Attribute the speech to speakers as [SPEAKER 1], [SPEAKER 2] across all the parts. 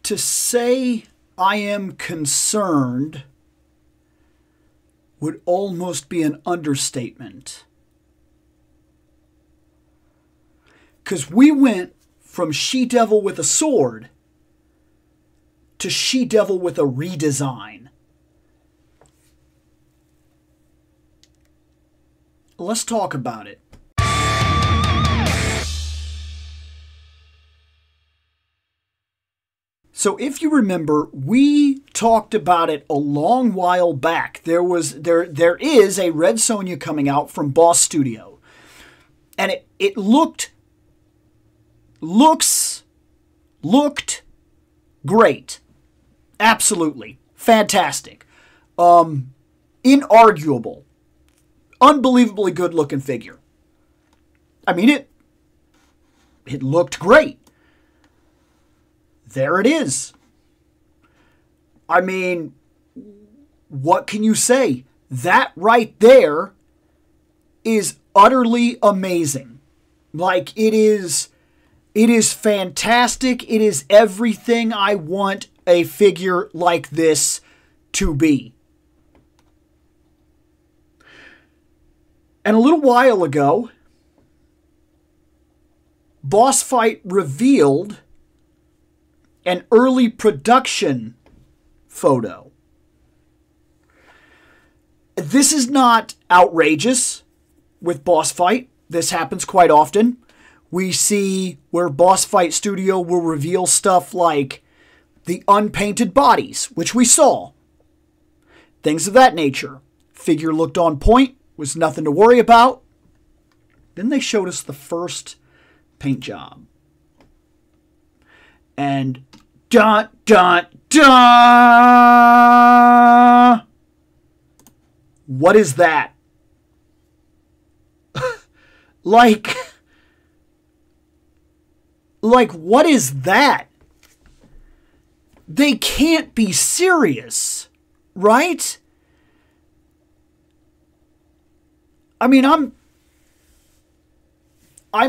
[SPEAKER 1] To say I am concerned would almost be an understatement. Because we went from She-Devil with a sword to She-Devil with a redesign. Let's talk about it. So if you remember, we talked about it a long while back. There is a Red Sonja coming out from Boss Studio. And it looked great. Absolutely. Fantastic. Inarguable. Unbelievably good looking figure. I mean, it looked great. There it is. I mean, what can you say? That right there is utterly amazing. Like, it is fantastic. It is everything I want a figure like this to be. And a little while ago, Boss Fight revealed an early production photo. This is not outrageous with Boss Fight. This happens quite often. We see where Boss Fight Studio will reveal stuff like the unpainted bodies, which we saw. Things of that nature. Figure looked on point, was nothing to worry about. Then they showed us the first paint job. And dun, dun, dun! What is that? Like, what is that? They can't be serious, right? I mean, I'm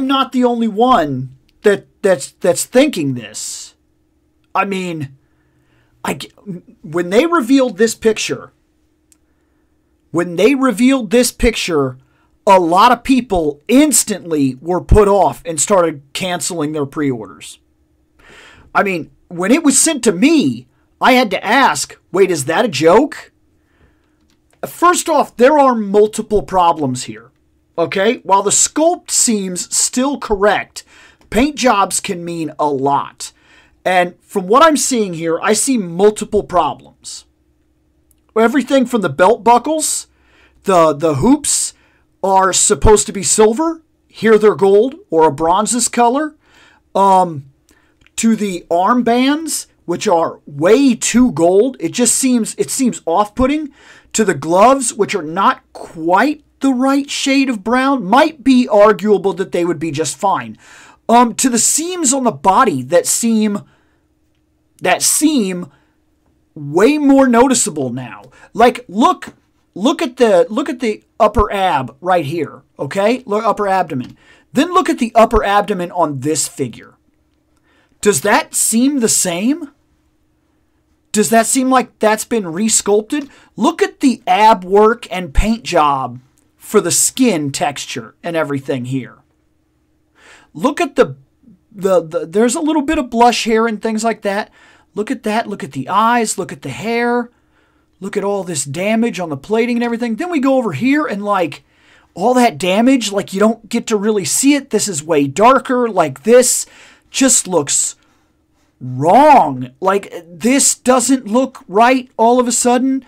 [SPEAKER 1] not the only one that's thinking this. I mean, when they revealed this picture, a lot of people instantly were put off and started canceling their pre-orders. I mean, when it was sent to me, I had to ask, wait, is that a joke? First off, there are multiple problems here. Okay? While the sculpt seems still correct, paint jobs can mean a lot. And from what I'm seeing here, I see multiple problems. Everything from the belt buckles, the hoops are supposed to be silver. Here they're gold or a bronze color. To the armbands, which are way too gold. It seems off-putting. To the gloves, which are not quite the right shade of brown. Might be arguable that they would be just fine. To the seams on the body that seem way more noticeable now. Like, look at the upper ab right here, okay? Upper abdomen. Then look at the upper abdomen on this figure. Does that seem the same? Does that seem like that's been resculpted? Look at the ab work and paint job for the skin texture and everything here. Look at there's a little bit of blush hair and things like that. Look at that. Look at the eyes. Look at the hair. Look at all this damage on the plating and everything. Then we go over here and like all that damage, like you don't get to really see it. This is way darker. Like this just looks wrong. Like this doesn't look right all of a sudden.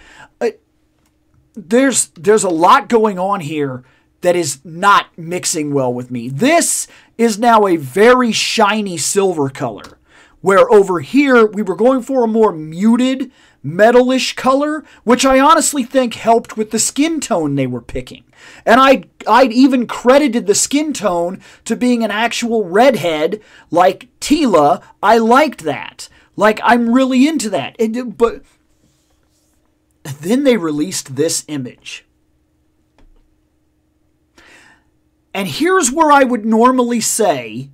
[SPEAKER 1] There's a lot going on here that is not mixing well with me. This is now a very shiny silver color, where over here we were going for a more muted metalish color, which I honestly think helped with the skin tone they were picking. And I'd even credited the skin tone to being an actual redhead like Tila. I liked that. Like, I'm really into that. But then they released this image. And here's where I would normally say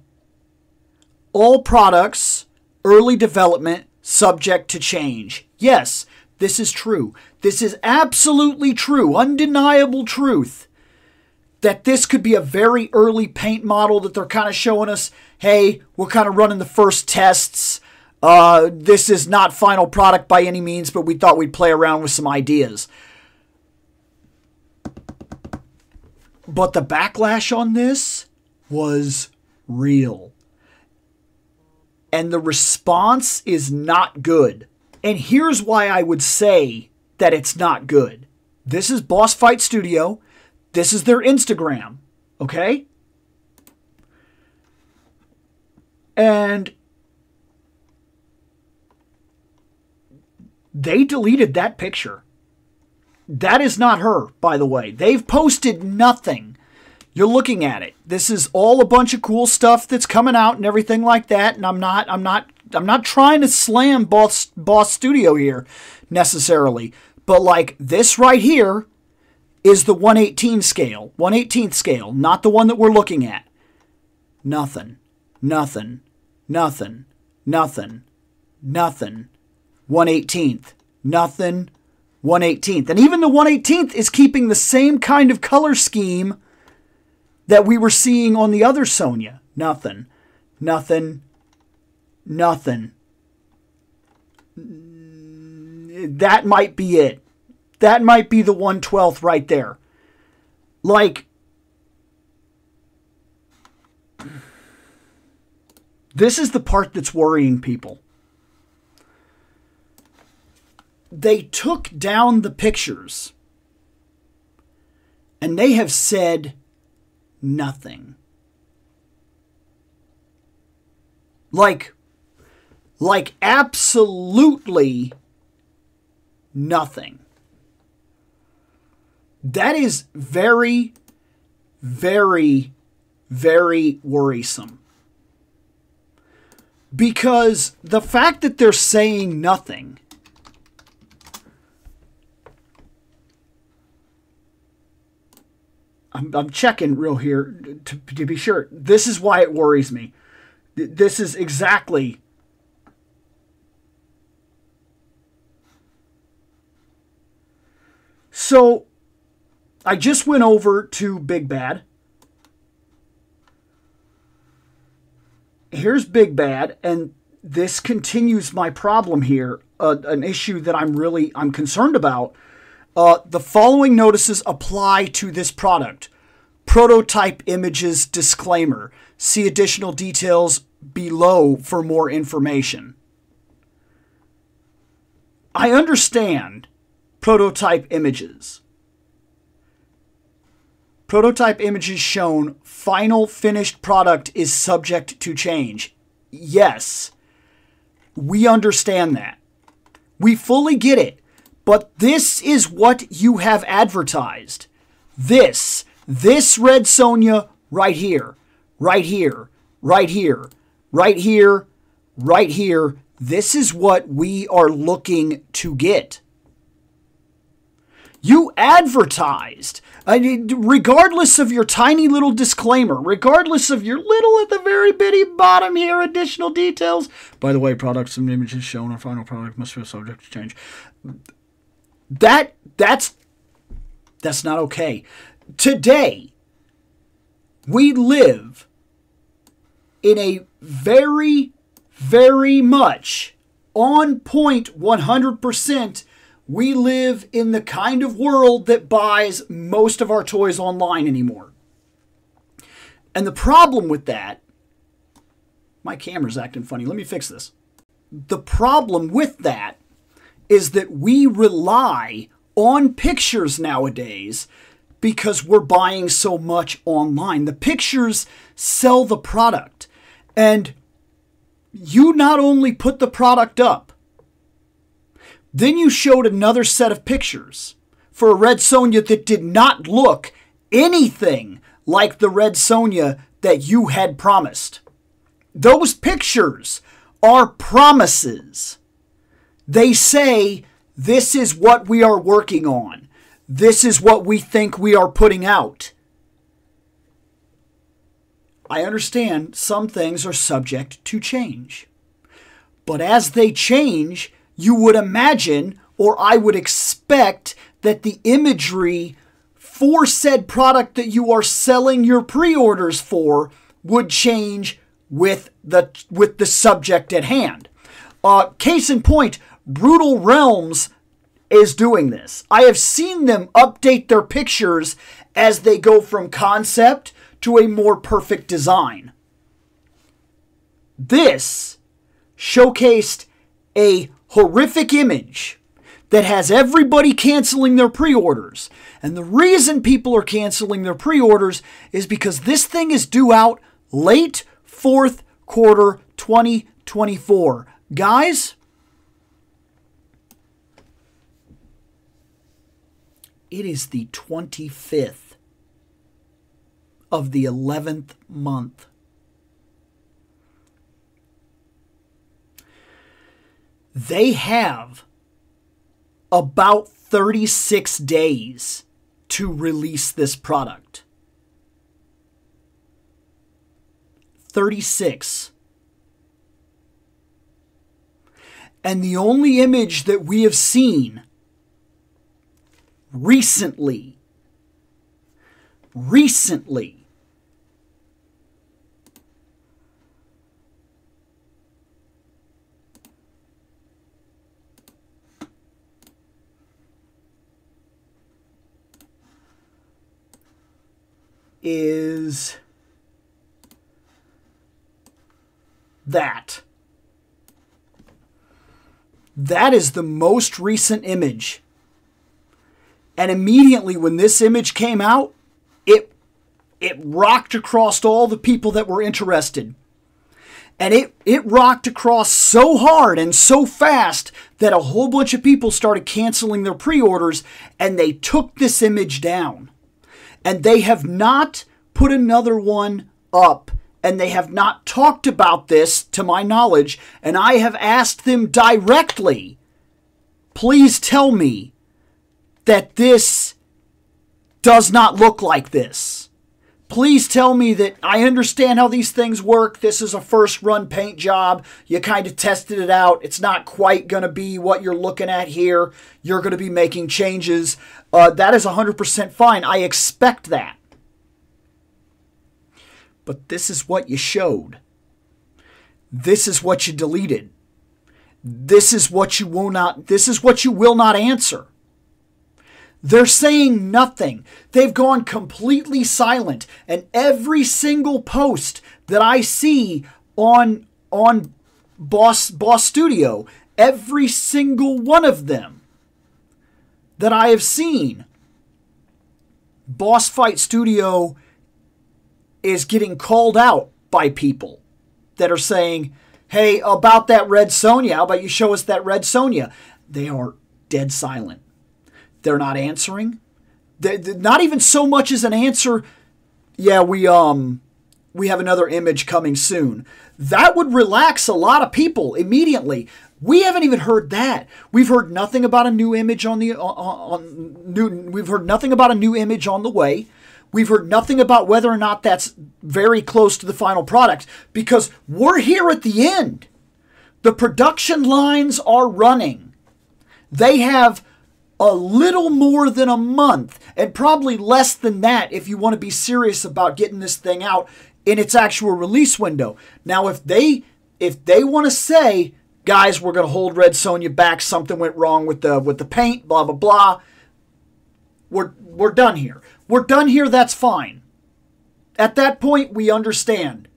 [SPEAKER 1] all products, early development, subject to change. Yes, this is true. This is absolutely true, undeniable truth. That this could be a very early paint model that they're kind of showing us, hey, we're kind of running the first tests. This is not final product by any means, but we thought we'd play around with some ideas. But the backlash on this was real. And the response is not good. And here's why I would say that it's not good. This is Boss Fight Studio. This is their Instagram, okay? And they deleted that picture. That is not her, by the way. They've posted nothing. You're looking at it. This is all a bunch of cool stuff that's coming out and everything like that. And I'm not trying to slam Boss Studio here necessarily, but like this right here is the 1/18 scale, 1/18th scale, not the one that we're looking at. Nothing, nothing, nothing, nothing, nothing. 1/18th, nothing, 1/18th. And even the 1/18th is keeping the same kind of color scheme that we were seeing on the other Sonja. Nothing, nothing, nothing. That might be it. That might be the 1/12th right there. Like, this is the part that's worrying people. They took down the pictures and they have said nothing. Like absolutely nothing. That is very, very, very worrisome. Because the fact that they're saying nothing I'm checking real here to be sure. This is why it worries me. This is exactly. So, I just went over to Big Bad. Here's Big Bad, and this continues my problem here, an issue that I'm concerned about. The following notices apply to this product. Prototype images disclaimer. See additional details below for more information. I understand prototype images. Prototype images shown. Final finished product is subject to change. Yes, we understand that. We fully get it. But this is what you have advertised. This Red Sonja right here, right here, right here, right here, right here. This is what we are looking to get. You advertised, regardless of your tiny little disclaimer, regardless of your little at the very bitty bottom here, additional details. By the way, products and images shown on final product must be subject to change. That's not okay. Today, we live in a very, very much on point 100%. We live in the kind of world that buys most of our toys online anymore. And the problem with that, my camera's acting funny. Let me fix this. The problem with that is that we rely on pictures nowadays because we're buying so much online. The pictures sell the product. And you not only put the product up, then you showed another set of pictures for a Red Sonja that did not look anything like the Red Sonja that you had promised. Those pictures are promises. They say, this is what we are working on. This is what we think we are putting out. I understand some things are subject to change. But as they change, you would imagine, or I would expect, that the imagery for said product that you are selling your pre-orders for would change with the subject at hand. Case in point, Brutal Realms is doing this. I have seen them update their pictures as they go from concept to a more perfect design. This showcased a horrific image that has everybody canceling their pre-orders. And the reason people are canceling their pre-orders is because this thing is due out late fourth quarter 2024. Guys, it is the 25th of the 11th month. They have about 36 days to release this product. 36. And the only image that we have seen recently is that. That is the most recent image. And immediately when this image came out, it rocked across all the people that were interested. And it rocked across so hard and so fast that a whole bunch of people started canceling their pre-orders, and they took this image down. And they have not put another one up, and they have not talked about this to my knowledge, and I have asked them directly, please tell me that this does not look like this. Please tell me that I understand how these things work. This is a first run paint job. You kind of tested it out. It's not quite going to be what you're looking at here. You're going to be making changes. That is 100% fine. I expect that. But this is what you showed. This is what you deleted. This is what you will not answer. They're saying nothing. They've gone completely silent. And every single post that I see on Boss Studio, every single one of them that I have seen, Boss Fight Studio is getting called out by people that are saying, hey, about that Red Sonja, how about you show us that Red Sonja? They are dead silent. They're not answering. They're not even so much as an answer, yeah, we have another image coming soon. That would relax a lot of people immediately. We haven't even heard that. We've heard nothing about a new image we've heard nothing about a new image on the way. We've heard nothing about whether or not that's very close to the final product, because we're here at the end. The production lines are running. They have a little more than a month, and probably less than that if you want to be serious about getting this thing out in its actual release window. Now, if they want to say, guys, we're going to hold Red Sonja back, something went wrong with the paint, blah blah blah, we're done here. We're done here, that's fine. At that point, we understand.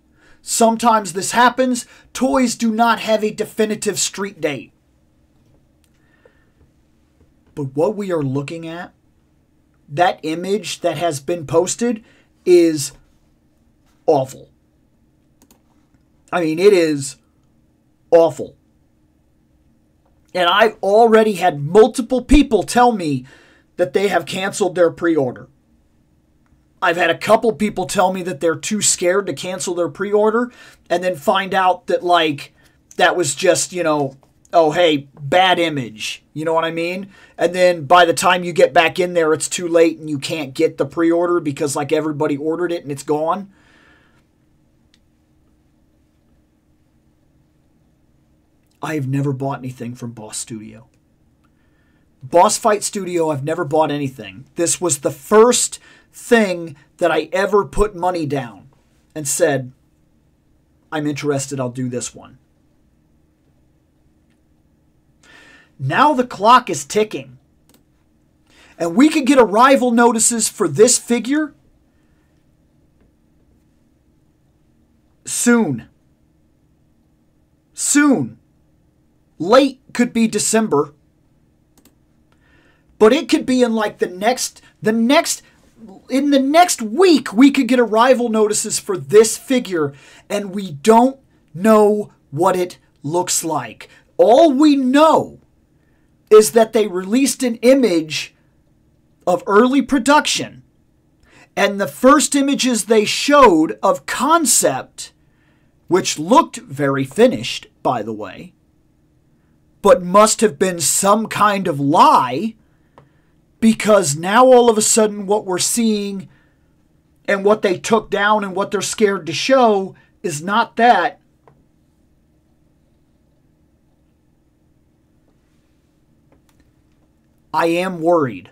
[SPEAKER 1] Sometimes this happens. Toys do not have a definitive street date. But what we are looking at, that image that has been posted, is awful. I mean, it is awful. And I've already had multiple people tell me that they have canceled their pre-order. I've had a couple people tell me that they're too scared to cancel their pre-order, and then find out that, like, that was just, oh, hey, bad image. You know what I mean? And then by the time you get back in there, it's too late and you can't get the pre-order because, like, everybody ordered it and it's gone. I have never bought anything from Boss Studio. Boss Fight Studio, I've never bought anything. This was the first thing that I ever put money down and said, I'm interested, I'll do this one. Now the clock is ticking. And we could get arrival notices for this figure soon. Soon. Late could be December. But it could be in like in the next week, we could get arrival notices for this figure, and we don't know what it looks like. All we know is that they released an image of early production, and the first images they showed of concept, which looked very finished, by the way, but must have been some kind of lie, because now all of a sudden what we're seeing and what they took down and what they're scared to show is not that. I am worried.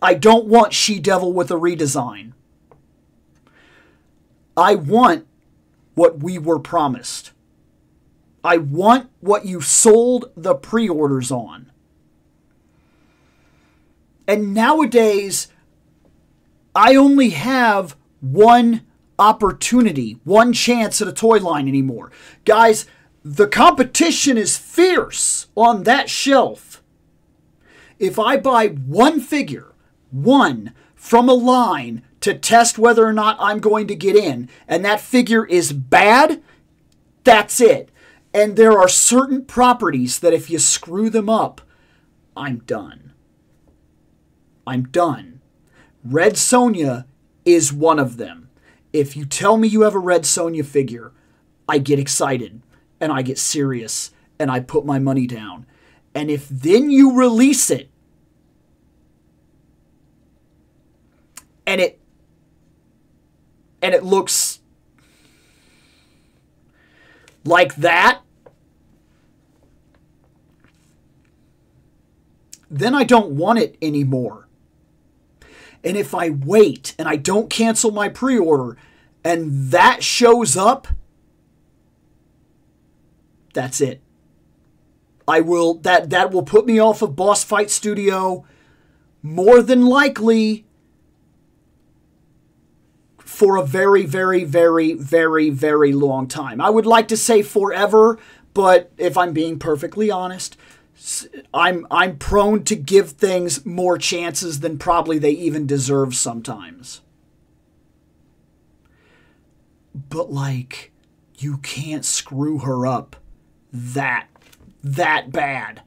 [SPEAKER 1] I don't want She-Devil with a redesign. I want what we were promised. I want what you sold the pre-orders on. And nowadays, I only have one opportunity, one chance at a toy line anymore. Guys, the competition is fierce on that shelf. If I buy one figure, one from a line to test whether or not I'm going to get in, and that figure is bad, that's it. And there are certain properties that if you screw them up, I'm done. I'm done. Red Sonja is one of them. If you tell me you have a Red Sonja figure, I get excited and I get serious and I put my money down. And if then you release it and it looks like that, then I don't want it anymore. And if I wait and I don't cancel my pre-order and that shows up, that's it. That will put me off of Boss Fight Studio more than likely for a very, very, very, very, very long time. I would like to say forever, but if I'm being perfectly honest, I'm prone to give things more chances than probably they even deserve sometimes. But like, you can't screw her up that bad.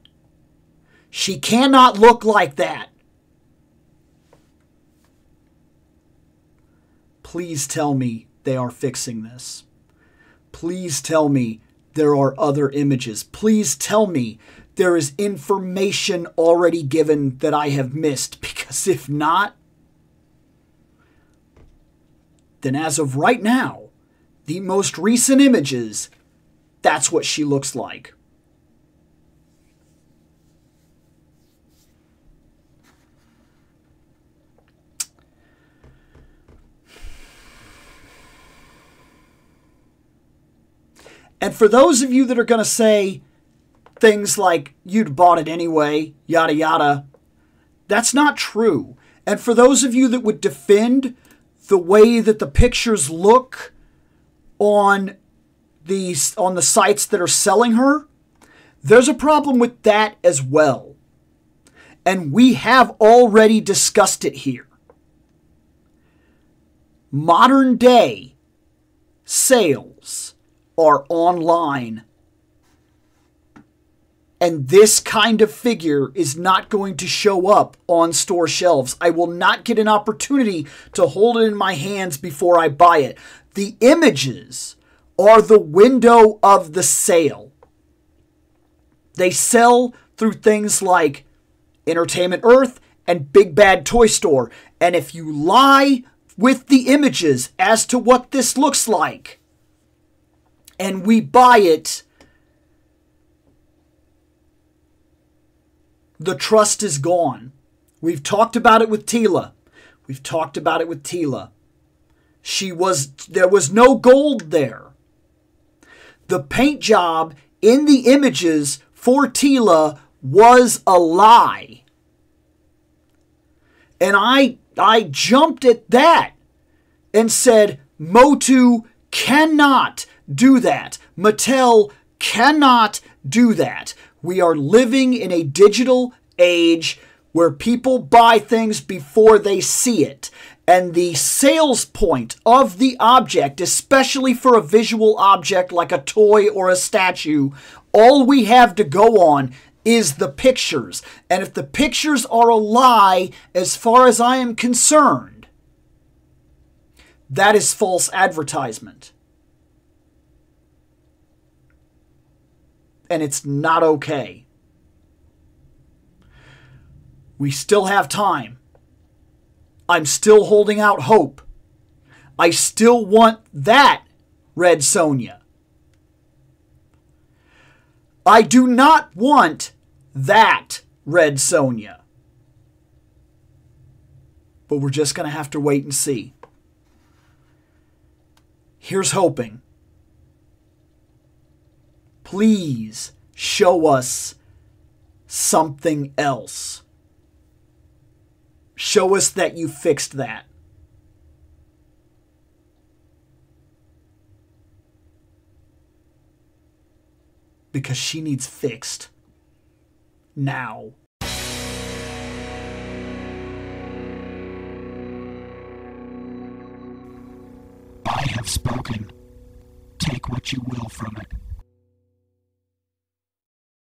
[SPEAKER 1] She cannot look like that. Please tell me they are fixing this. Please tell me there are other images. Please tell me there is information already given that I have missed. Because if not, then as of right now, the most recent images, that's what she looks like. And for those of you that are going to say things like, you'd bought it anyway, yada yada, that's not true. And for those of you that would defend the way that the pictures look on the sites that are selling her, there's a problem with that as well. And we have already discussed it here. Modern day sales are online. And this kind of figure is not going to show up on store shelves. I will not get an opportunity to hold it in my hands before I buy it. The images are the window of the sale. They sell through things like Entertainment Earth and Big Bad Toy Store. And if you lie with the images as to what this looks like, and we buy it, the trust is gone. We've talked about it with Tila. There was no gold there. The paint job in the images for Tila was a lie. And I jumped at that and said, Motu cannot do that. Mattel cannot do that. We are living in a digital age where people buy things before they see it. And the sales point of the object, especially for a visual object like a toy or a statue, all we have to go on is the pictures. And if the pictures are a lie, as far as I am concerned, that is false advertisement. And it's not okay. We still have time. I'm still holding out hope. I still want that Red Sonja. I do not want that Red Sonja. But we're just going to have to wait and see. Here's hoping. Please show us something else. Show us that you fixed that. Because she needs fixed. Now.
[SPEAKER 2] I have spoken. Take what you will from it.